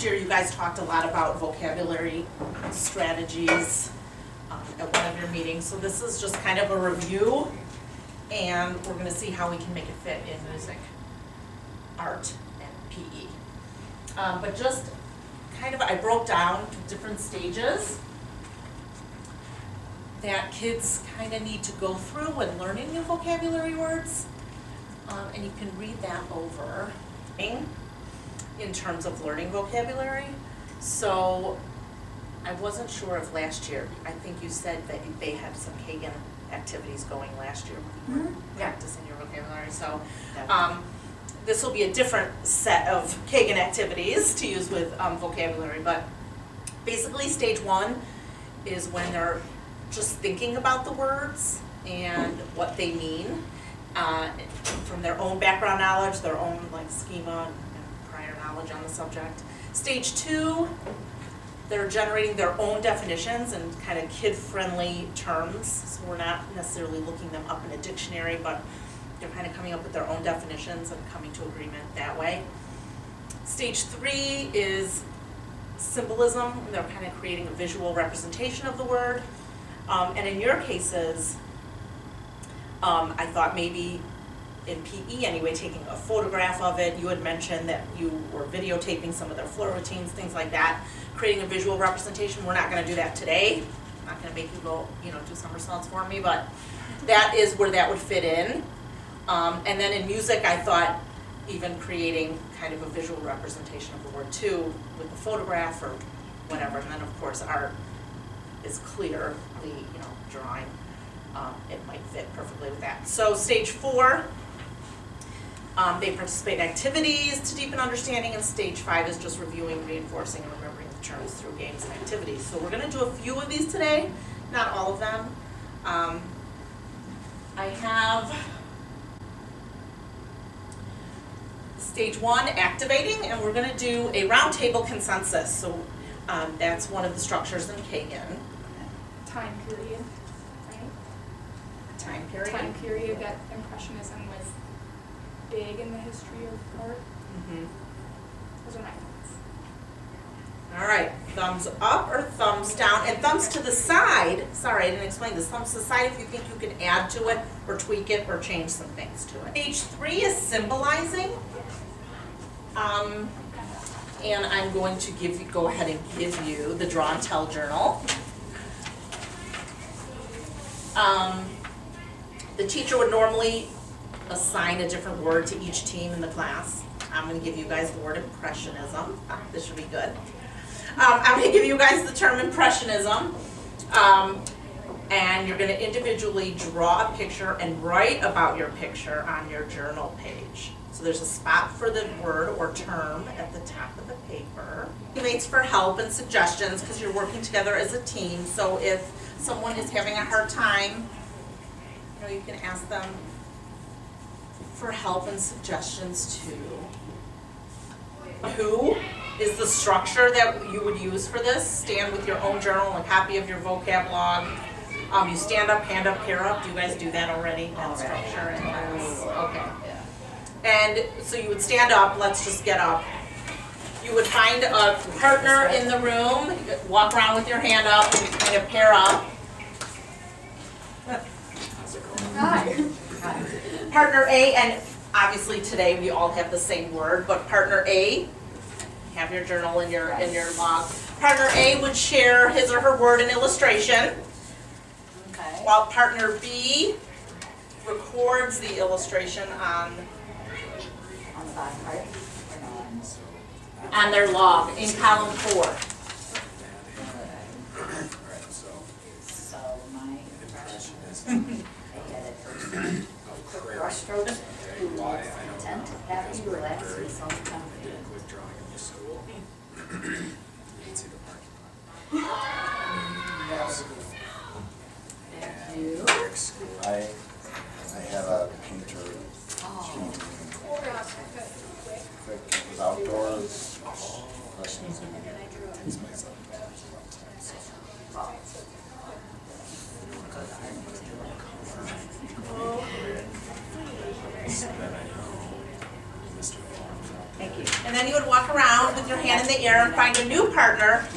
last year you guys talked a lot about vocabulary strategies at one of your meetings, so this is just kind of a review, and we're gonna see how we can make it fit in music, art, and PE. But just kind of, I broke down different stages that kids kind of need to go through when learning new vocabulary words. And you can read that over in terms of learning vocabulary. So I wasn't sure if last year, I think you said that they had some Kagan activities going last year when you were practicing your vocabulary. So this will be a different set of Kagan activities to use with vocabulary, but basically stage 1 is when they're just thinking about the words and what they mean from their own background knowledge, their own like schema and prior knowledge on the subject. Stage 2, they're generating their own definitions and kind of kid-friendly terms, so we're not necessarily looking them up in a dictionary, but they're kind of coming up with their own definitions and coming to agreement that way. Stage 3 is symbolism. They're kind of creating a visual representation of the word. And in your cases, I thought maybe in PE anyway, taking a photograph of it. You had mentioned that you were videotaping some of their floor routines, things like that, creating a visual representation. We're not going to do that today. I'm not going to make you go, do somersaults for me, but that is where that would fit in. And then in music, I thought even creating kind of a visual representation of the word too, with the photograph or whatever. And then of course art is clearly, drawing. It might fit perfectly with that. So stage 4, they participate in activities to deepen understanding, and stage 5 is just reviewing, reinforcing, and remembering the terms through games and activities. So we're going to do a few of these today, not all of them. I have stage 1, activating, and we're going to do a roundtable consensus. So that's one of the structures in Kagan. Time period, right? Time period. Time period that Impressionism was big in the history of art. Mm-hmm. Those are my thoughts. All right, thumbs up or thumbs down, and thumbs to the side. Sorry, I didn't explain this. Thumbs to the side if you think you can add to it or tweak it or change some things to it. Stage 3 is symbolizing. And I'm going to go ahead and give you the Draw and Tell journal. The teacher would normally assign a different word to each team in the class. I'm going to give you guys the word impressionism. This should be good. I'm going to give you guys the term impressionism. And you're going to individually draw a picture and write about your picture on your journal page. So there's a spot for the word or term at the top of the paper. Teammates for help and suggestions because you're working together as a team. So if someone is having a hard time, you can ask them for help and suggestions too. Who is the structure that you would use for this? Stand with your own journal and a copy of your vocab log. You stand up, hand up, hair up. Do you guys do that already? That structure? Okay. And so you would stand up, let's just get up. You would find a partner in the room, walk around with your hand up and kind of pair up. Hi. Partner A, and obviously today we all have the same word, but partner A, have your journal in your log. Partner A would share his or her word and illustration. Okay. While partner B records the illustration on the bottom part? on their log in column 4. So my impression is I get it first. Quick brush strokes, who makes content, happy, relaxed, and self-confident. You? I have a painter painting. Quick, it was outdoors. Questions and takes myself back a long time. So. So that I know Mr. Farms out Thank you. And then you would walk around with your hand in the air and find a new partner